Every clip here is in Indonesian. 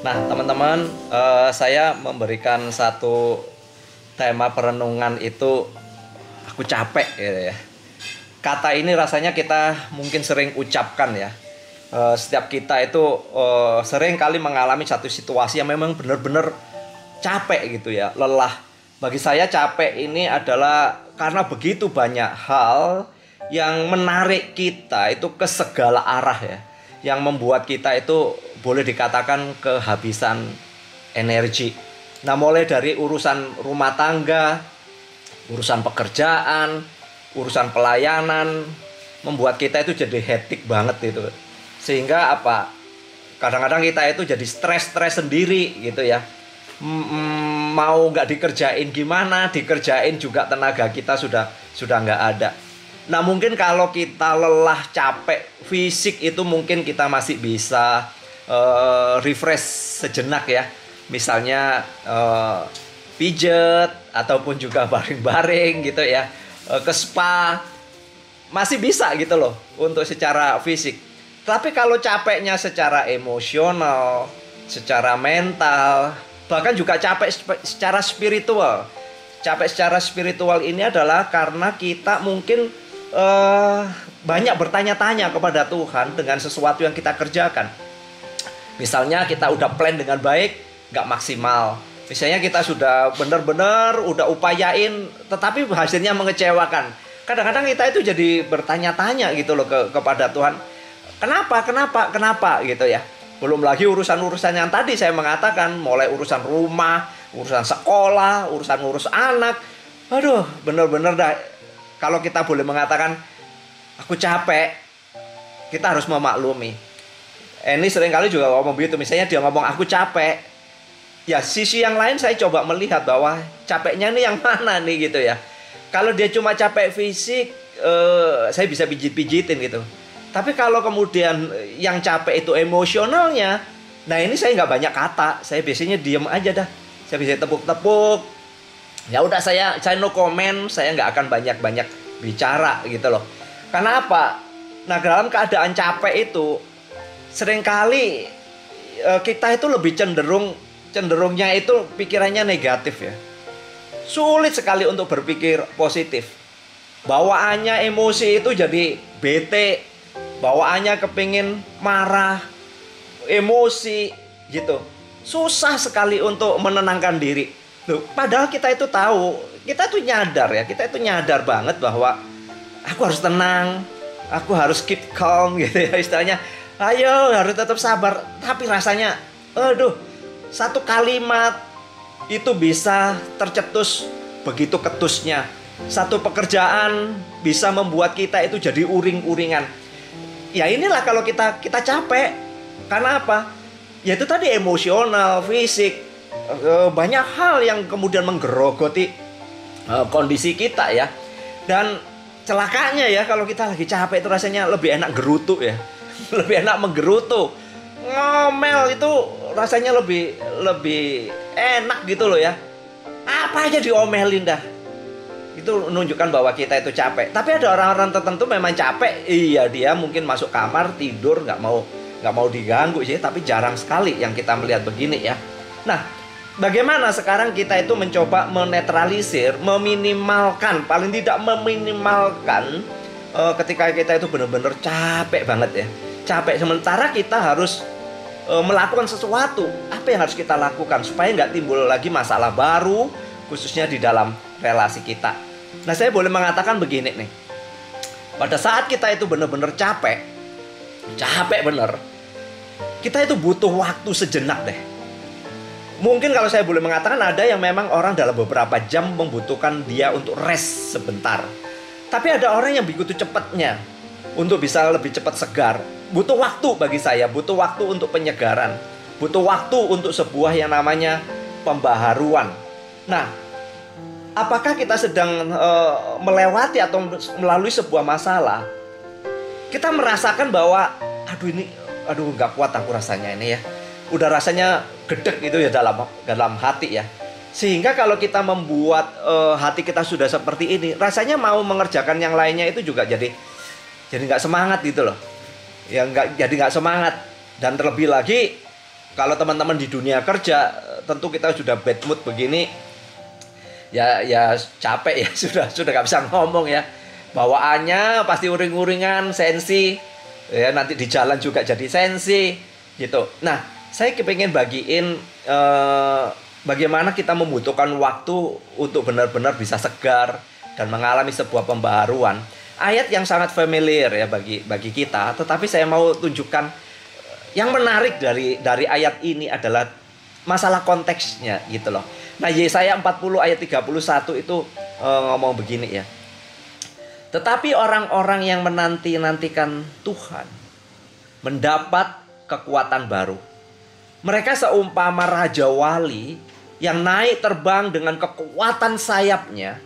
Nah, teman-teman, saya memberikan satu tema perenungan itu aku capek gitu ya. Kata ini rasanya kita mungkin sering ucapkan ya. Setiap kita itu sering kali mengalami satu situasi yang memang benar-benar capek gitu ya, lelah. Bagi saya capek ini adalah karena begitu banyak hal yang menarik kita itu ke segala arah ya, yang membuat kita itu boleh dikatakan kehabisan energi. Nah, mulai dari urusan rumah tangga, urusan pekerjaan, urusan pelayanan, membuat kita itu jadi hektik banget itu. Sehingga apa? Kadang-kadang kita itu jadi stres-stres sendiri gitu ya. Mau nggak dikerjain gimana, dikerjain juga tenaga kita sudah nggak ada. Nah, mungkin kalau kita lelah, capek, fisik itu mungkin kita masih bisa refresh sejenak ya. Misalnya pijet ataupun juga baring-baring gitu ya, ke spa, masih bisa gitu loh untuk secara fisik. Tapi kalau capeknya secara emosional, secara mental, bahkan juga capek secara spiritual. Capek secara spiritual ini adalah karena kita mungkin banyak bertanya-tanya kepada Tuhan dengan sesuatu yang kita kerjakan. Misalnya kita udah plan dengan baik, nggak maksimal. Misalnya kita sudah benar-benar udah upayain, tetapi hasilnya mengecewakan. Kadang-kadang kita itu jadi bertanya-tanya gitu loh kepada Tuhan. Kenapa gitu ya. Belum lagi urusan-urusan yang tadi saya mengatakan, mulai urusan rumah, urusan sekolah, ngurus anak. Aduh, benar-benar dah. Kalau kita boleh mengatakan, aku capek, kita harus memaklumi. Ini seringkali juga ngomong begitu. Misalnya dia ngomong, aku capek. Ya, sisi yang lain saya coba melihat bahwa capeknya ini yang mana nih gitu ya. Kalau dia cuma capek fisik, saya bisa pijit-pijitin gitu. Tapi kalau kemudian yang capek itu emosionalnya, nah ini saya nggak banyak kata. Saya biasanya diem aja dah. Saya bisa tepuk-tepuk. Ya udah, saya no comment. Saya nggak akan banyak-banyak bicara gitu loh. Karena apa? Nah, dalam keadaan capek itu seringkali kita itu lebih cenderungnya itu pikirannya negatif ya. Sulit sekali untuk berpikir positif. Bawaannya emosi itu jadi bete, bawaannya kepingin marah, emosi gitu. Susah sekali untuk menenangkan diri. Loh, padahal kita itu tahu, kita itu nyadar ya, kita itu nyadar banget bahwa aku harus tenang, aku harus keep calm gitu ya istilahnya. Ayo, harus tetap sabar. Tapi rasanya, aduh, satu kalimat itu bisa tercetus begitu ketusnya. Satu pekerjaan bisa membuat kita itu jadi uring-uringan. Ya inilah kalau kita capek. Karena apa? Ya itu tadi emosional, fisik, banyak hal yang kemudian menggerogoti kondisi kita ya. Dan celakanya ya, kalau kita lagi capek itu rasanya lebih enak gerutu ya. Lebih enak menggerutu. Ngomel itu rasanya lebih enak gitu loh ya. Apa aja diomelin dah. Itu menunjukkan bahwa kita itu capek. Tapi ada orang-orang tertentu memang capek. Iya, dia mungkin masuk kamar tidur, nggak mau diganggu sih. Tapi jarang sekali yang kita melihat begini ya. Nah, bagaimana sekarang kita itu mencoba menetralisir, meminimalkan, paling tidak meminimalkan ketika kita itu benar-benar capek banget ya. Capek, sementara kita harus melakukan sesuatu. Apa yang harus kita lakukan supaya nggak timbul lagi masalah baru, khususnya di dalam relasi kita. Nah, saya boleh mengatakan begini nih. Pada saat kita itu benar-benar capek bener, kita itu butuh waktu sejenak deh. Mungkin kalau saya boleh mengatakan, ada yang memang orang dalam beberapa jam membutuhkan dia untuk rest sebentar. Tapi ada orang yang begitu cepatnya untuk bisa lebih cepat segar. Butuh waktu bagi saya, butuh waktu untuk penyegaran, butuh waktu untuk sebuah yang namanya pembaharuan. Nah, apakah kita sedang melewati atau melalui sebuah masalah? Kita merasakan bahwa aduh nggak kuat aku rasanya ini ya. Udah rasanya gedek gitu ya dalam hati ya. Sehingga kalau kita membuat hati kita sudah seperti ini, rasanya mau mengerjakan yang lainnya itu juga jadi nggak semangat gitu loh. Ya nggak semangat. Dan terlebih lagi Kalau teman-teman di dunia kerja, tentu kita sudah bad mood begini, ya capek ya, sudah nggak bisa ngomong ya. Bawaannya pasti uring-uringan, sensi, ya nanti di jalan juga jadi sensi, gitu. Nah, saya kepengen bagiin bagaimana kita membutuhkan waktu untuk benar-benar bisa segar dan mengalami sebuah pembaharuan. Ayat yang sangat familiar ya bagi kita, tetapi saya mau tunjukkan yang menarik dari ayat ini adalah masalah konteksnya gitu loh. Nah, Yesaya 40 ayat 31 itu ngomong begini ya. Tetapi orang-orang yang menanti-nantikan Tuhan mendapat kekuatan baru. Mereka seumpama raja wali yang naik terbang dengan kekuatan sayapnya.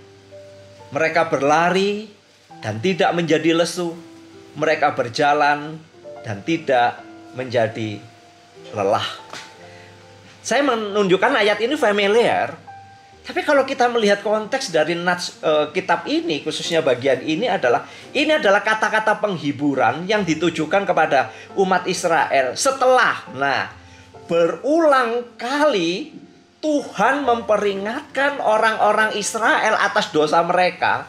Mereka berlari dan tidak menjadi lesu. Mereka berjalan dan tidak menjadi lelah. Saya menunjukkan ayat ini familiar. Tapi kalau kita melihat konteks dari kitab ini, khususnya bagian ini adalah kata-kata penghiburan yang ditujukan kepada umat Israel setelah, berulang kali Tuhan memperingatkan orang-orang Israel atas dosa mereka.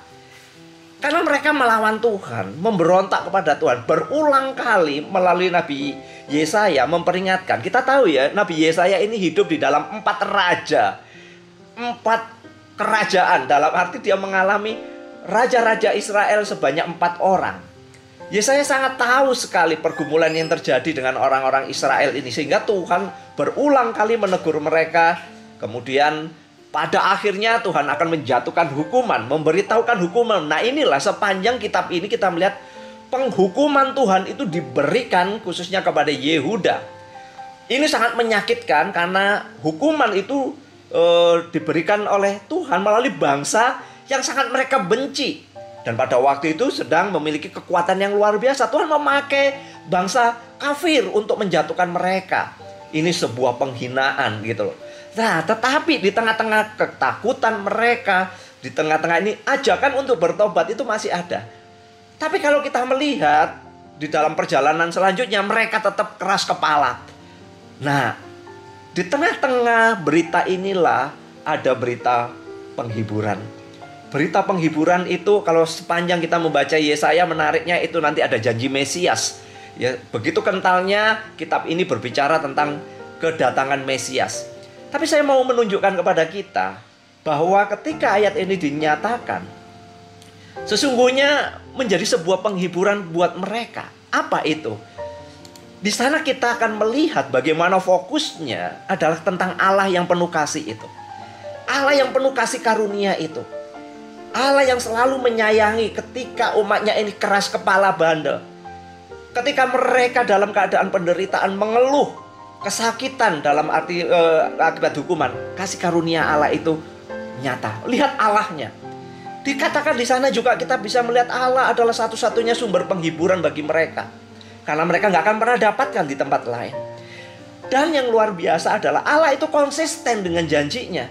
Karena mereka melawan Tuhan, memberontak kepada Tuhan. Berulang kali melalui Nabi Yesaya memperingatkan. Kita tahu ya, Nabi Yesaya ini hidup di dalam 4 raja. 4 kerajaan, dalam arti dia mengalami raja-raja Israel sebanyak 4 orang. Yesaya sangat tahu sekali pergumulan yang terjadi dengan orang-orang Israel ini, sehingga Tuhan berulang kali menegur mereka. Kemudian pada akhirnya Tuhan akan menjatuhkan hukuman, memberitahukan hukuman. Nah, inilah sepanjang kitab ini kita melihat penghukuman Tuhan itu diberikan khususnya kepada Yehuda. Ini sangat menyakitkan karena hukuman itu diberikan oleh Tuhan melalui bangsa yang sangat mereka benci. Dan pada waktu itu sedang memiliki kekuatan yang luar biasa. Tuhan memakai bangsa kafir untuk menjatuhkan mereka. Ini sebuah penghinaan gitu loh. Nah, tetapi di tengah-tengah ketakutan mereka, di tengah-tengah ini ajakan untuk bertobat itu masih ada. Tapi kalau kita melihat di dalam perjalanan selanjutnya, mereka tetap keras kepala. Nah, di tengah-tengah berita inilah ada berita penghiburan. Berita penghiburan itu kalau sepanjang kita membaca Yesaya, menariknya itu nanti ada janji Mesias. Ya, begitu kentalnya kitab ini berbicara tentang kedatangan Mesias. Tapi saya mau menunjukkan kepada kita bahwa ketika ayat ini dinyatakan, sesungguhnya menjadi sebuah penghiburan buat mereka. Apa itu? Di sana kita akan melihat bagaimana fokusnya adalah tentang Allah yang penuh kasih itu. Allah yang penuh kasih karunia itu. Allah yang selalu menyayangi ketika umatnya ini keras kepala bandel. Ketika mereka dalam keadaan penderitaan mengeluh, kesakitan dalam arti akibat hukuman, kasih karunia Allah itu nyata. Lihat Allahnya. Dikatakan di sana juga kita bisa melihat Allah adalah satu-satunya sumber penghiburan bagi mereka. Karena mereka nggak akan pernah dapatkan di tempat lain. Dan yang luar biasa adalah Allah itu konsisten dengan janjinya.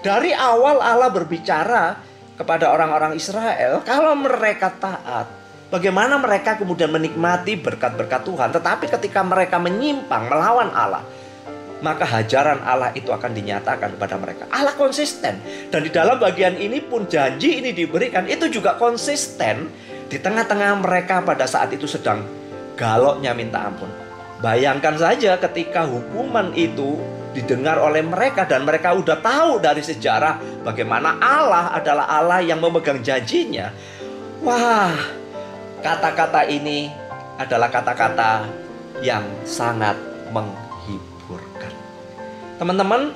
Dari awal Allah berbicara kepada orang-orang Israel, kalau mereka taat, bagaimana mereka kemudian menikmati berkat-berkat Tuhan. Tetapi ketika mereka menyimpang melawan Allah, maka hajaran Allah itu akan dinyatakan kepada mereka. Allah konsisten. Dan di dalam bagian ini pun janji ini diberikan, itu juga konsisten di tengah-tengah mereka pada saat itu sedang galoknya minta ampun. Bayangkan saja ketika hukuman itu didengar oleh mereka dan mereka udah tahu dari sejarah bagaimana Allah adalah Allah yang memegang janjinya. Wah, kata-kata ini adalah kata-kata yang sangat menghiburkan. Teman-teman,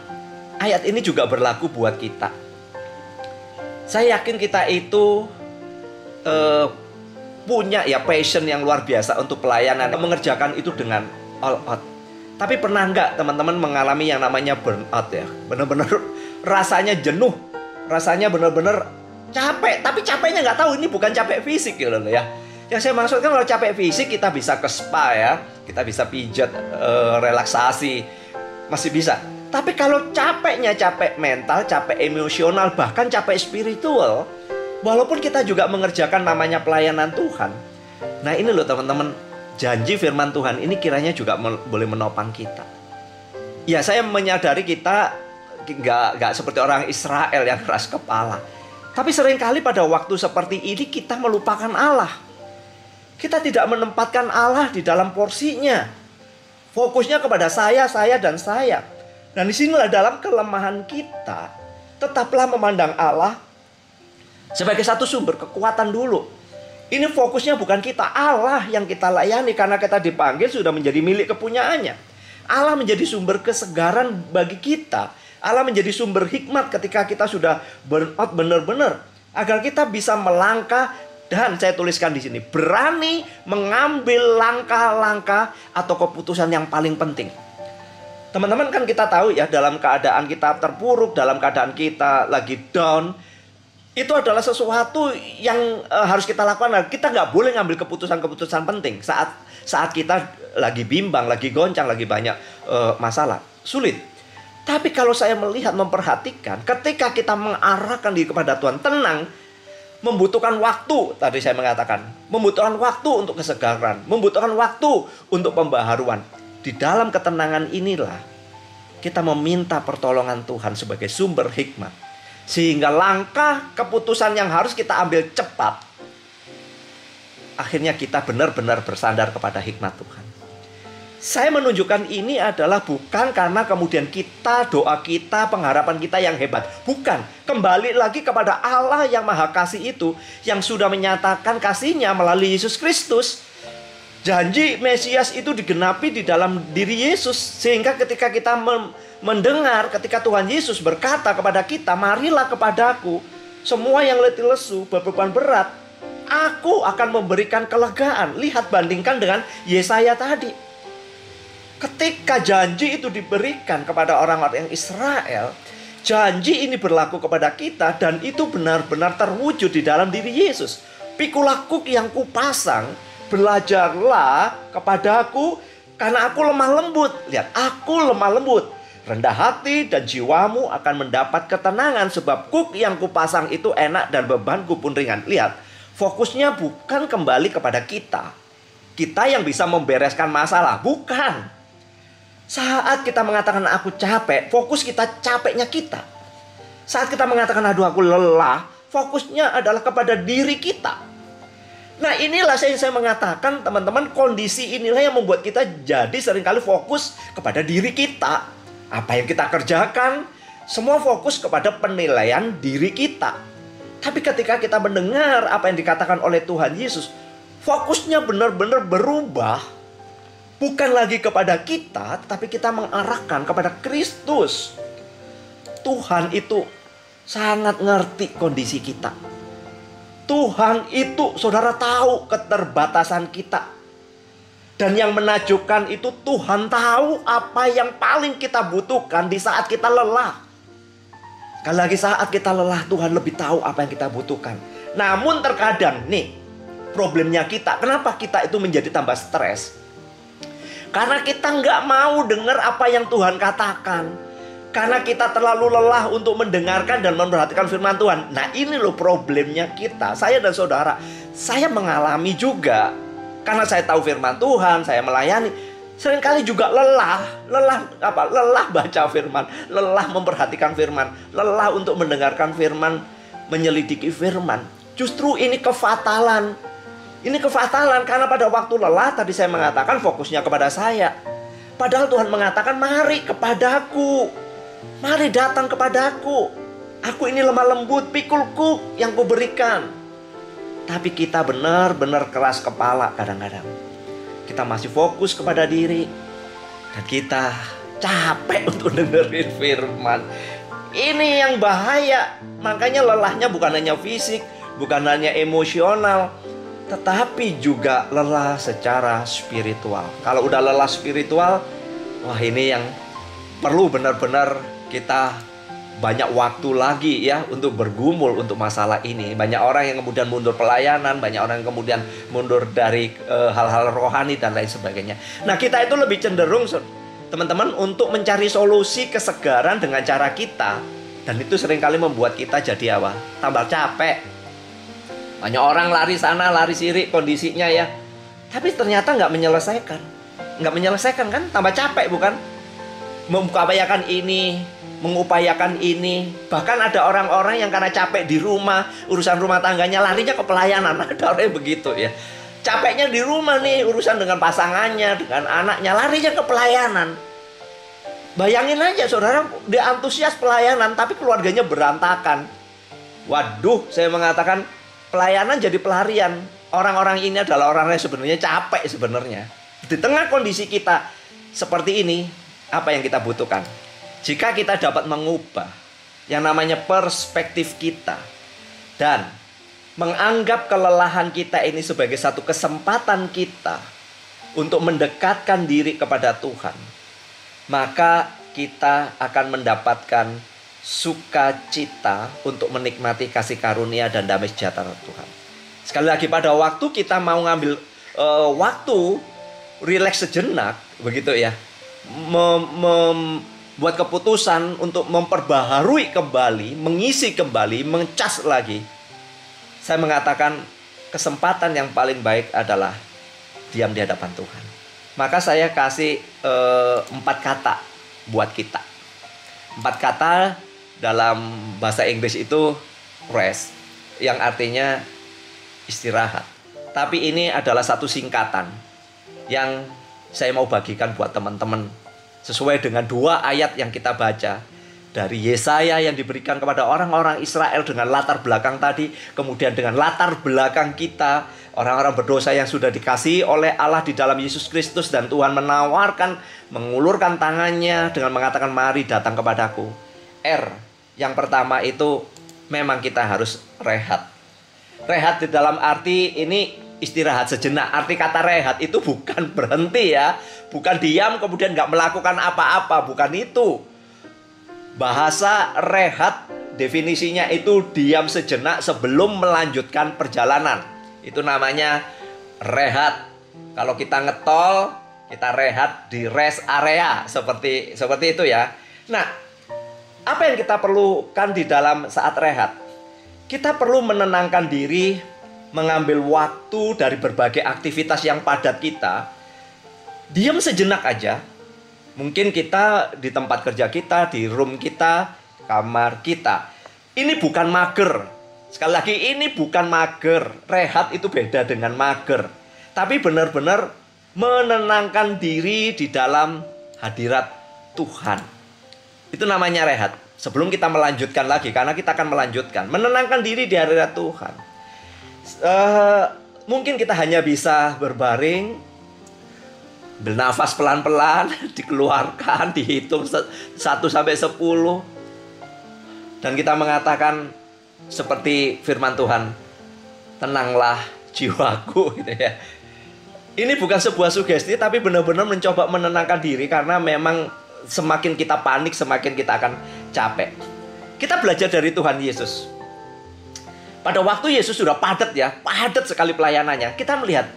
ayat ini juga berlaku buat kita. Saya yakin kita itu punya ya passion yang luar biasa untuk pelayanan, mengerjakan itu dengan all out. Tapi pernah nggak teman-teman mengalami yang namanya burnout ya? Benar-benar rasanya jenuh, rasanya benar-benar capek. Tapi capeknya nggak tahu ini bukan capek fisik gitu loh ya. Yang saya maksudkan kalau capek fisik kita bisa ke spa ya, kita bisa pijat, relaksasi, masih bisa. Tapi kalau capeknya capek mental, capek emosional, bahkan capek spiritual, walaupun kita juga mengerjakan namanya pelayanan Tuhan. Nah ini loh teman-teman, janji firman Tuhan ini kiranya juga boleh menopang kita. Ya, saya menyadari kita nggak seperti orang Israel yang keras kepala. Tapi seringkali pada waktu seperti ini kita melupakan Allah. Kita tidak menempatkan Allah di dalam porsinya. Fokusnya kepada saya, dan saya. Dan disinilah dalam kelemahan kita, tetaplah memandang Allah sebagai satu sumber kekuatan dulu. Ini fokusnya bukan kita, Allah yang kita layani karena kita dipanggil sudah menjadi milik kepunyaannya. Allah menjadi sumber kesegaran bagi kita. Allah menjadi sumber hikmat ketika kita sudah burn out benar-benar. Agar kita bisa melangkah dan saya tuliskan di sini, berani mengambil langkah-langkah atau keputusan yang paling penting. Teman-teman, kan kita tahu ya, dalam keadaan kita terpuruk, dalam keadaan kita lagi down, itu adalah sesuatu yang harus kita lakukan. Kita nggak boleh ngambil keputusan-keputusan penting saat kita lagi bimbang, lagi goncang, lagi banyak masalah. Sulit. Tapi kalau saya melihat, memperhatikan, ketika kita mengarahkan diri kepada Tuhan, tenang, membutuhkan waktu. Tadi saya mengatakan, membutuhkan waktu untuk kesegaran, membutuhkan waktu untuk pembaharuan. Di dalam ketenangan inilah kita meminta pertolongan Tuhan sebagai sumber hikmat. Sehingga langkah keputusan yang harus kita ambil cepat, akhirnya kita benar-benar bersandar kepada hikmat Tuhan. Saya menunjukkan ini adalah bukan karena kemudian kita, doa kita, pengharapan kita yang hebat. Bukan. Kembali lagi kepada Allah yang Maha Kasih itu, yang sudah menyatakan kasih-Nya melalui Yesus Kristus. Janji Mesias itu digenapi di dalam diri Yesus. Sehingga ketika kita mendengar, ketika Tuhan Yesus berkata kepada kita, marilah kepadaku, semua yang letih lesu, berbeban berat, aku akan memberikan kelegaan. Lihat, bandingkan dengan Yesaya tadi. Ketika janji itu diberikan kepada orang-orang yang Israel, janji ini berlaku kepada kita dan itu benar-benar terwujud di dalam diri Yesus. Pikulah kuk yang kupasang, belajarlah kepadaku karena aku lemah lembut. Lihat, aku lemah lembut, rendah hati, dan jiwamu akan mendapat ketenangan sebab kuk yang kupasang itu enak dan bebanku pun ringan. Lihat, fokusnya bukan kembali kepada kita. Kita yang bisa membereskan masalah, bukan. Saat kita mengatakan aku capek, fokus kita capeknya kita. Saat kita mengatakan aduh aku lelah, fokusnya adalah kepada diri kita. Nah, inilah saya mengatakan, teman-teman, kondisi inilah yang membuat kita jadi seringkali fokus kepada diri kita. Apa yang kita kerjakan, semua fokus kepada penilaian diri kita. Tapi ketika kita mendengar apa yang dikatakan oleh Tuhan Yesus, fokusnya benar-benar berubah. Bukan lagi kepada kita, tetapi kita mengarahkan kepada Kristus. Tuhan itu sangat ngerti kondisi kita. Tuhan itu, saudara, tahu keterbatasan kita. Dan yang menakjubkan itu, Tuhan tahu apa yang paling kita butuhkan di saat kita lelah. Sekali lagi, saat kita lelah, Tuhan lebih tahu apa yang kita butuhkan. Namun terkadang nih, problemnya kita, kenapa kita itu menjadi tambah stres? Karena kita nggak mau dengar apa yang Tuhan katakan. Karena kita terlalu lelah untuk mendengarkan dan memperhatikan firman Tuhan. Nah, ini loh problemnya kita. Saya dan saudara, saya mengalami juga. Karena saya tahu firman Tuhan, saya melayani. Seringkali juga lelah baca firman, lelah memperhatikan firman, lelah untuk mendengarkan firman, menyelidiki firman. Justru ini kefatalan. Ini kefatalan karena pada waktu lelah tadi saya mengatakan fokusnya kepada saya. Padahal Tuhan mengatakan mari kepadaku. Mari datang kepadaku. Aku ini lemah lembut, pikulku yang kuberikan. Tapi kita benar-benar keras kepala kadang-kadang. Kita masih fokus kepada diri. Dan kita capek untuk dengerin firman. Ini yang bahaya. Makanya lelahnya bukan hanya fisik, bukan hanya emosional, tetapi juga lelah secara spiritual. Kalau udah lelah spiritual, wah, ini yang perlu benar-benar kita banyak waktu lagi ya untuk bergumul untuk masalah ini. Banyak orang yang kemudian mundur pelayanan, banyak orang yang kemudian mundur dari hal-hal rohani dan lain sebagainya. Nah, kita itu lebih cenderung, teman-teman, untuk mencari solusi kesegaran dengan cara kita. Dan itu seringkali membuat kita jadi apa? Tambah capek. Banyak orang lari sana, lari sini kondisinya ya. Tapi ternyata nggak menyelesaikan. Nggak menyelesaikan kan? Tambah capek bukan? mengupayakan ini, mengupayakan ini. Bahkan ada orang-orang yang karena capek di rumah, urusan rumah tangganya, larinya ke pelayanan. Ada orang yang begitu ya. Capeknya di rumah nih, urusan dengan pasangannya, dengan anaknya, larinya ke pelayanan. Bayangin aja saudara, dia antusias pelayanan, tapi keluarganya berantakan. Waduh, saya mengatakan pelayanan jadi pelarian. Orang-orang ini adalah orang yang sebenarnya capek sebenarnya. Di tengah kondisi kita seperti ini, apa yang kita butuhkan? Jika kita dapat mengubah yang namanya perspektif kita dan menganggap kelelahan kita ini sebagai satu kesempatan kita untuk mendekatkan diri kepada Tuhan, maka kita akan mendapatkan sukacita untuk menikmati kasih karunia dan damai sejahtera Tuhan. Sekali lagi, pada waktu kita mau ngambil waktu rileks sejenak, begitu ya, membuat keputusan untuk memperbaharui kembali, mengisi kembali, mencas lagi, saya mengatakan kesempatan yang paling baik adalah diam di hadapan Tuhan. Maka saya kasih 4 kata buat kita. 4 kata dalam bahasa Inggris itu rest, yang artinya istirahat. Tapi ini adalah satu singkatan yang saya mau bagikan buat teman-teman, sesuai dengan 2 ayat yang kita baca dari Yesaya yang diberikan kepada orang-orang Israel dengan latar belakang tadi, kemudian dengan latar belakang kita, orang-orang berdosa yang sudah dikasihi oleh Allah di dalam Yesus Kristus, dan Tuhan menawarkan, mengulurkan tangannya dengan mengatakan, mari datang kepadaku. R, yang pertama itu memang kita harus rehat. Rehat di dalam arti ini istirahat sejenak. Arti kata rehat itu bukan berhenti ya, bukan diam kemudian nggak melakukan apa-apa, bukan itu. Bahasa rehat definisinya itu diam sejenak sebelum melanjutkan perjalanan. Itu namanya rehat. Kalau kita ngetol, kita rehat di rest area, seperti itu ya. Nah, apa yang kita perlukan di dalam saat rehat? Kita perlu menenangkan diri, mengambil waktu dari berbagai aktivitas yang padat kita. Diam sejenak aja. Mungkin kita di tempat kerja kita, di room kita, kamar kita. Ini bukan mager. Sekali lagi, ini bukan mager. Rehat itu beda dengan mager. Tapi benar-benar menenangkan diri di dalam hadirat Tuhan. Itu namanya rehat. Sebelum kita melanjutkan lagi, karena kita akan melanjutkan. Menenangkan diri di hadirat Tuhan. Mungkin kita hanya bisa berbaring, bernafas pelan-pelan, dikeluarkan, dihitung 1 sampai 10. Dan kita mengatakan seperti firman Tuhan, tenanglah jiwaku, gitu ya. Ini bukan sebuah sugesti, tapi benar-benar mencoba menenangkan diri, karena memang semakin kita panik, semakin kita akan capek. Kita belajar dari Tuhan Yesus. Pada waktu Yesus sudah padat ya, padat sekali pelayanannya. Kita melihat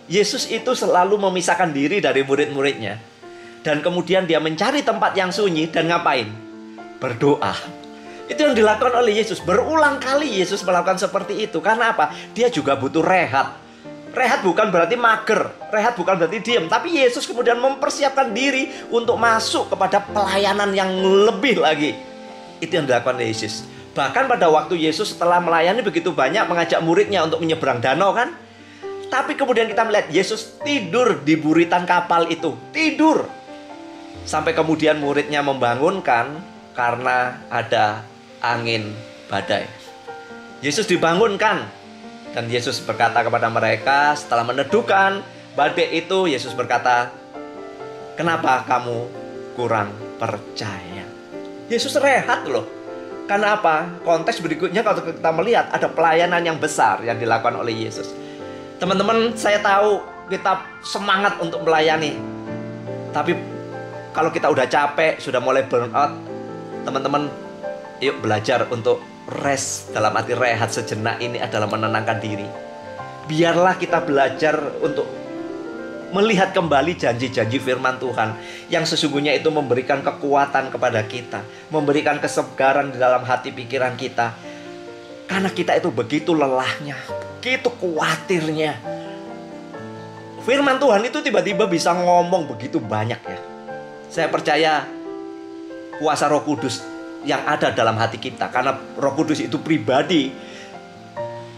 Yesus itu selalu memisahkan diri dari murid-muridnya. Dan kemudian dia mencari tempat yang sunyi dan ngapain? Berdoa. Itu yang dilakukan oleh Yesus. Berulang kali Yesus melakukan seperti itu. Karena apa? Dia juga butuh rehat. Rehat bukan berarti mager. Rehat bukan berarti diam. Tapi Yesus kemudian mempersiapkan diri untuk masuk kepada pelayanan yang lebih lagi. Itu yang dilakukan oleh Yesus. Bahkan pada waktu Yesus setelah melayani begitu banyak, mengajak muridnya untuk menyeberang danau kan. Tapi kemudian kita melihat Yesus tidur di buritan kapal itu. Tidur. Sampai kemudian muridnya membangunkan karena ada angin badai. Yesus dibangunkan. Dan Yesus berkata kepada mereka setelah meneduhkan badai itu, Yesus berkata, kenapa kamu kurang percaya? Yesus rehat loh. Karena apa? Konteks berikutnya kalau kita melihat ada pelayanan yang besar yang dilakukan oleh Yesus. Teman-teman, saya tahu kita semangat untuk melayani. Tapi kalau kita udah capek, sudah mulai burn out, teman-teman, yuk belajar untuk rest. Dalam arti rehat sejenak ini adalah menenangkan diri. Biarlah kita belajar untuk melihat kembali janji-janji firman Tuhan yang sesungguhnya itu memberikan kekuatan kepada kita, memberikan kesegaran di dalam hati pikiran kita. Karena kita itu begitu lelahnya, begitu khawatirnya. Firman Tuhan itu tiba-tiba bisa ngomong begitu banyak ya. Saya percaya kuasa Roh Kudus yang ada dalam hati kita. Karena Roh Kudus itu pribadi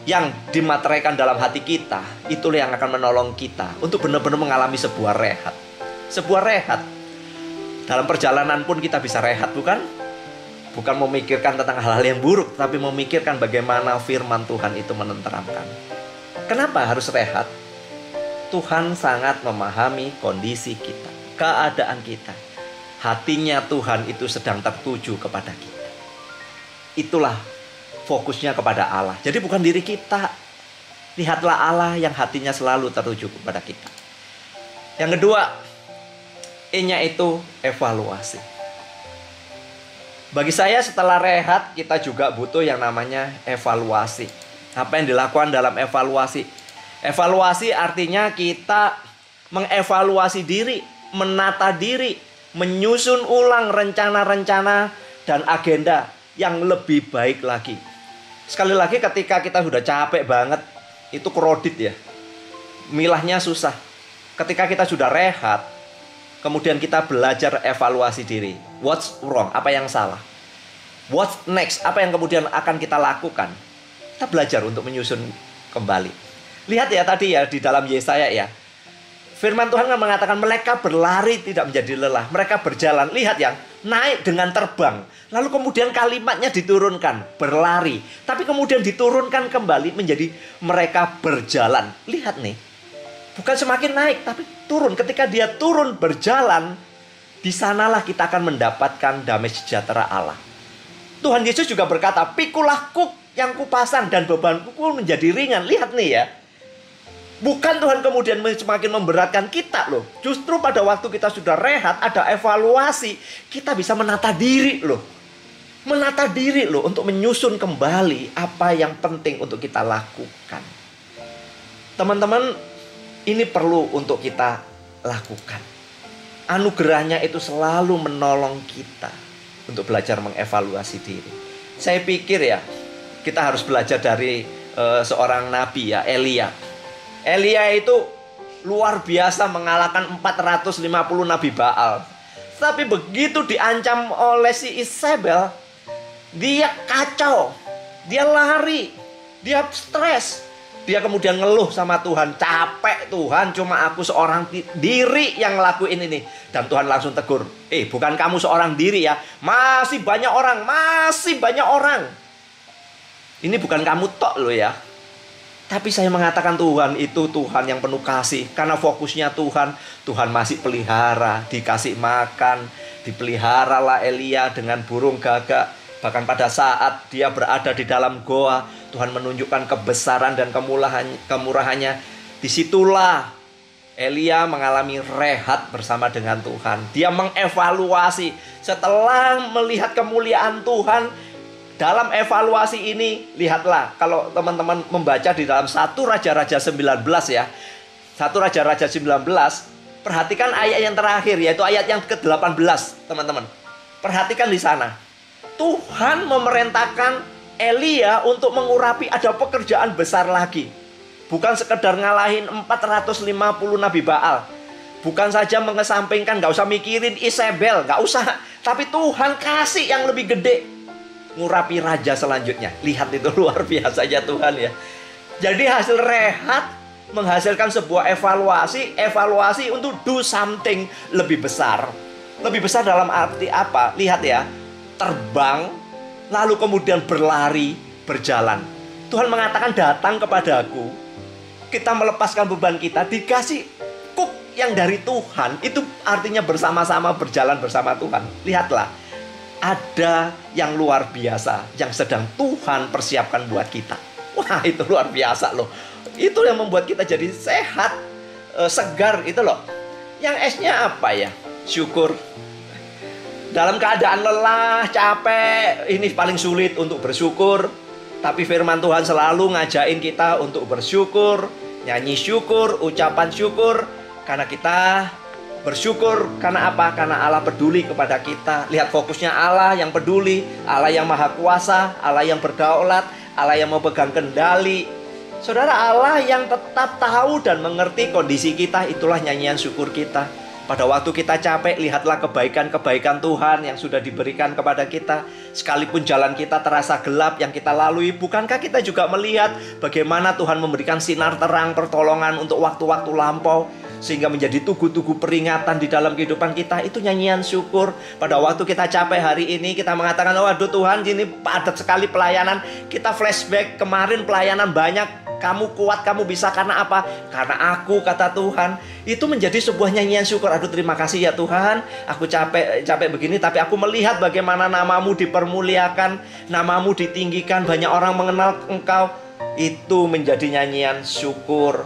yang dimateraikan dalam hati kita, itulah yang akan menolong kita untuk benar-benar mengalami sebuah rehat. Sebuah rehat. Dalam perjalanan pun kita bisa rehat, bukan? Bukan memikirkan tentang hal-hal yang buruk, tapi memikirkan bagaimana firman Tuhan itu menenteramkan. Kenapa harus rehat? Tuhan sangat memahami kondisi kita, keadaan kita. Hatinya Tuhan itu sedang tertuju kepada kita. Itulah fokusnya kepada Allah. Jadi bukan diri kita. Lihatlah Allah yang hatinya selalu tertuju kepada kita. Yang kedua, E-nya itu evaluasi. Bagi saya setelah rehat, kita juga butuh yang namanya evaluasi. Apa yang dilakukan dalam evaluasi? Evaluasi artinya kita mengevaluasi diri, menata diri, menyusun ulang rencana-rencana dan agenda yang lebih baik lagi. Sekali lagi, ketika kita sudah capek banget, itu krodit ya, milahnya susah. Ketika kita sudah rehat, kemudian kita belajar evaluasi diri. What's wrong? Apa yang salah? What's next? Apa yang kemudian akan kita lakukan? Kita belajar untuk menyusun kembali. Lihat ya tadi ya di dalam Yesaya ya, firman Tuhan mengatakan mereka berlari tidak menjadi lelah. Mereka berjalan, lihat ya, naik dengan terbang. Lalu kemudian kalimatnya diturunkan, berlari. Tapi kemudian diturunkan kembali menjadi mereka berjalan. Lihat nih, bukan semakin naik, tapi turun. Ketika dia turun berjalan, di sanalah kita akan mendapatkan damai sejahtera Allah. Tuhan Yesus juga berkata, pikulah kuk yang kupasan dan bebanku pun menjadi ringan. Lihat nih ya, bukan Tuhan kemudian semakin memberatkan kita loh. Justru pada waktu kita sudah rehat, ada evaluasi, kita bisa menata diri loh. Menata diri loh untuk menyusun kembali apa yang penting untuk kita lakukan. Teman-teman, ini perlu untuk kita lakukan. Anugerahnya itu selalu menolong kita untuk belajar mengevaluasi diri. Saya pikir ya, kita harus belajar dari seorang nabi ya, Elia. Elia itu luar biasa mengalahkan 450 nabi Baal. Tapi begitu diancam oleh si Isabel, dia kacau, dia lari, dia stres. Dia kemudian ngeluh sama Tuhan, capek Tuhan, cuma aku seorang diri yang ngelakuin ini. Dan Tuhan langsung tegur, bukan kamu seorang diri ya, masih banyak orang, masih banyak orang. Ini bukan kamu tok loh ya. Tapi saya mengatakan Tuhan itu Tuhan yang penuh kasih. Karena fokusnya Tuhan, Tuhan masih pelihara, dikasih makan, dipeliharalah Elia dengan burung gagak. Bahkan pada saat dia berada di dalam goa, Tuhan menunjukkan kebesaran dan kemurahannya. Disitulah Elia mengalami rehat bersama dengan Tuhan. Dia mengevaluasi. Setelah melihat kemuliaan Tuhan, dalam evaluasi ini, lihatlah. Kalau teman-teman membaca di dalam 1 Raja-Raja 19 ya, 1 Raja-Raja 19, perhatikan ayat yang terakhir, yaitu ayat yang ke-18, teman-teman. Perhatikan di sana. Tuhan memerintahkan Elia untuk mengurapi ada pekerjaan besar lagi. Bukan sekedar ngalahin 450 nabi Baal. Bukan saja mengesampingkan, gak usah mikirin Isabel, gak usah. Tapi Tuhan kasih yang lebih gede, ngurapi raja selanjutnya. Lihat itu luar biasa aja Tuhan ya. Jadi hasil rehat menghasilkan sebuah evaluasi untuk do something lebih besar. Lebih besar dalam arti apa? Lihat ya, terbang, lalu kemudian berlari, berjalan. Tuhan mengatakan datang kepadaku, kita melepaskan beban kita, dikasih kuk yang dari Tuhan. Itu artinya bersama-sama berjalan bersama Tuhan. Lihatlah, ada yang luar biasa yang sedang Tuhan persiapkan buat kita. Wah, itu luar biasa loh. Itu yang membuat kita jadi sehat, segar itu loh. Yang S-nya apa ya? Syukur. Dalam keadaan lelah, capek, ini paling sulit untuk bersyukur. Tapi firman Tuhan selalu ngajain kita untuk bersyukur, nyanyi syukur, ucapan syukur. Karena kita bersyukur, karena apa? Karena Allah peduli kepada kita. Lihat fokusnya Allah yang peduli, Allah yang maha kuasa, Allah yang berdaulat, Allah yang memegang kendali. Saudara, Allah yang tetap tahu dan mengerti kondisi kita, itulah nyanyian syukur kita. Pada waktu kita capek, lihatlah kebaikan-kebaikan Tuhan yang sudah diberikan kepada kita. Sekalipun jalan kita terasa gelap yang kita lalui, bukankah kita juga melihat bagaimana Tuhan memberikan sinar terang pertolongan untuk waktu-waktu lampau, sehingga menjadi tugu-tugu peringatan di dalam kehidupan kita. Itu nyanyian syukur. Pada waktu kita capek hari ini, kita mengatakan, waduh Tuhan, ini padat sekali pelayanan. Kita flashback, kemarin pelayanan banyak. Kamu kuat, kamu bisa karena apa? Karena aku, kata Tuhan. Itu menjadi sebuah nyanyian syukur. Aduh, terima kasih ya Tuhan. Aku capek begini, tapi aku melihat bagaimana namamu dipermuliakan, namamu ditinggikan, banyak orang mengenal Engkau. Itu menjadi nyanyian syukur.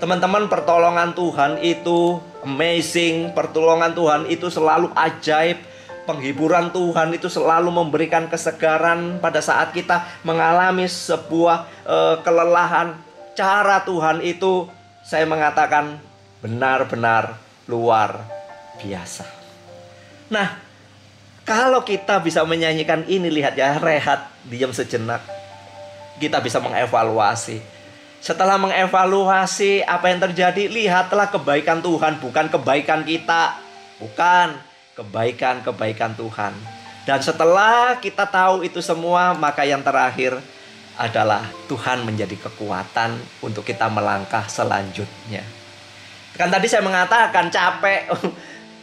Teman-teman, pertolongan Tuhan itu amazing. Pertolongan Tuhan itu selalu ajaib. Penghiburan Tuhan itu selalu memberikan kesegaran pada saat kita mengalami sebuah kelelahan. Cara Tuhan itu, saya mengatakan, benar-benar luar biasa. Nah, kalau kita bisa menyanyikan ini, lihat ya, rehat, diam sejenak. Kita bisa mengevaluasi. Setelah mengevaluasi apa yang terjadi, lihatlah kebaikan Tuhan, bukan kebaikan kita. Bukan. Kebaikan-kebaikan Tuhan. Dan setelah kita tahu itu semua, maka yang terakhir adalah Tuhan menjadi kekuatan untuk kita melangkah selanjutnya. Kan tadi saya mengatakan capek.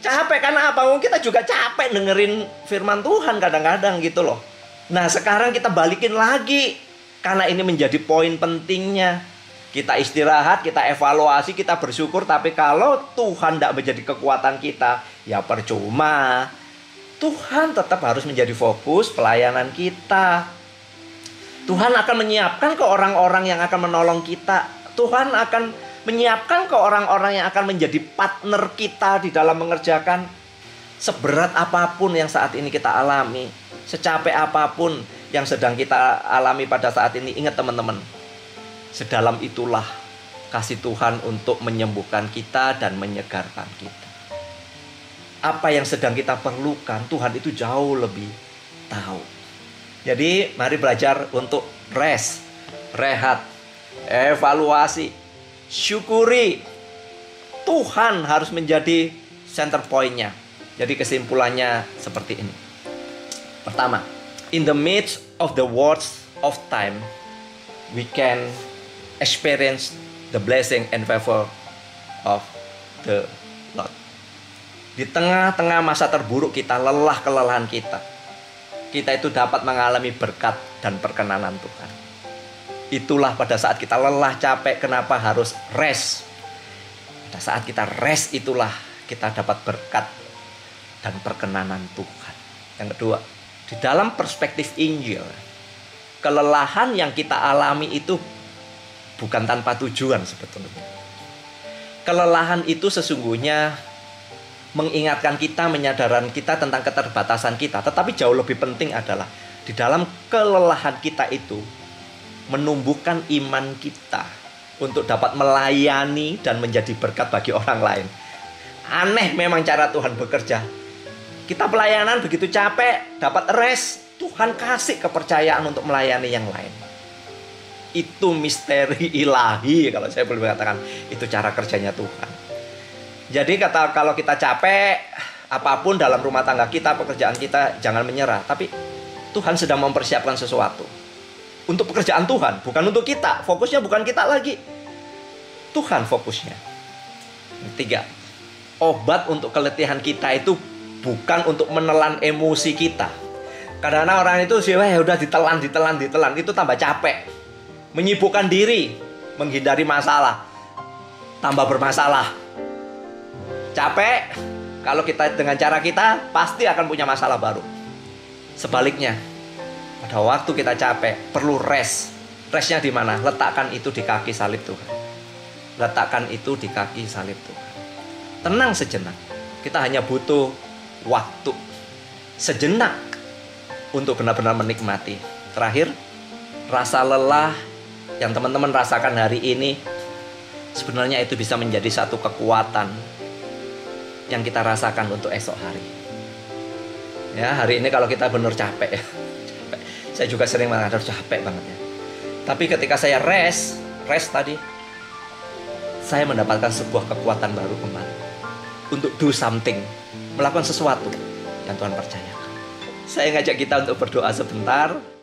Capek karena apa? Kita juga capek dengerin firman Tuhan kadang-kadang gitu loh. Nah, sekarang kita balikin lagi, karena ini menjadi poin pentingnya. Kita istirahat, kita evaluasi, kita bersyukur. Tapi kalau Tuhan tidak menjadi kekuatan kita, ya percuma. Tuhan tetap harus menjadi fokus pelayanan kita. Tuhan akan menyiapkan ke orang-orang yang akan menolong kita. Tuhan akan menyiapkan ke orang-orang yang akan menjadi partner kita di dalam mengerjakan. Seberat apapun yang saat ini kita alami, secapek apapun yang sedang kita alami pada saat ini, ingat teman-teman, sedalam itulah kasih Tuhan untuk menyembuhkan kita dan menyegarkan kita. Apa yang sedang kita perlukan, Tuhan itu jauh lebih tahu. Jadi mari belajar untuk rest, rehat, evaluasi, syukuri. Tuhan harus menjadi center point-nya. Jadi kesimpulannya seperti ini. Pertama, in the midst of the worst of time, we can experience the blessing and favor of the Lord. Di tengah-tengah masa terburuk kita, lelah kelelahan kita, kita itu dapat mengalami berkat dan perkenanan Tuhan. Itulah pada saat kita lelah, capek, kenapa harus rest. Pada saat kita rest, itulah kita dapat berkat dan perkenanan Tuhan. Yang kedua, di dalam perspektif Injil, kelelahan yang kita alami itu bukan tanpa tujuan sebetulnya. Kelelahan itu sesungguhnya mengingatkan kita, menyadarkan kita tentang keterbatasan kita. Tetapi jauh lebih penting adalah di dalam kelelahan kita itu menumbuhkan iman kita untuk dapat melayani dan menjadi berkat bagi orang lain. Aneh memang cara Tuhan bekerja. Kita pelayanan begitu capek, dapat rest, Tuhan kasih kepercayaan untuk melayani yang lain. Itu misteri ilahi, kalau saya boleh mengatakan. Itu cara kerjanya Tuhan. Jadi kalau kita capek, apapun dalam rumah tangga kita, pekerjaan kita, jangan menyerah. Tapi Tuhan sedang mempersiapkan sesuatu untuk pekerjaan Tuhan, bukan untuk kita. Fokusnya bukan kita lagi, Tuhan fokusnya. Tiga, obat untuk keletihan kita itu bukan untuk menelan emosi kita. Kadang-kadang orang itu sih, udah ditelan, itu tambah capek. Menyibukkan diri, menghindari masalah, tambah bermasalah. Capek, kalau kita dengan cara kita, pasti akan punya masalah baru. Sebaliknya, pada waktu kita capek, perlu rest. Restnya di mana? Letakkan itu di kaki salib Tuhan. Letakkan itu di kaki salib Tuhan. Tenang sejenak. Kita hanya butuh waktu sejenak untuk benar-benar menikmati. Terakhir, rasa lelah yang teman-teman rasakan hari ini, sebenarnya itu bisa menjadi satu kekuatan yang kita rasakan untuk esok hari. Ya, hari ini kalau kita benar capek ya. Saya juga sering mengatakan capek banget ya. Tapi ketika saya rest tadi, saya mendapatkan sebuah kekuatan baru kembali. untuk do something, melakukan sesuatu yang Tuhan percayakan. Saya ngajak kita untuk berdoa sebentar.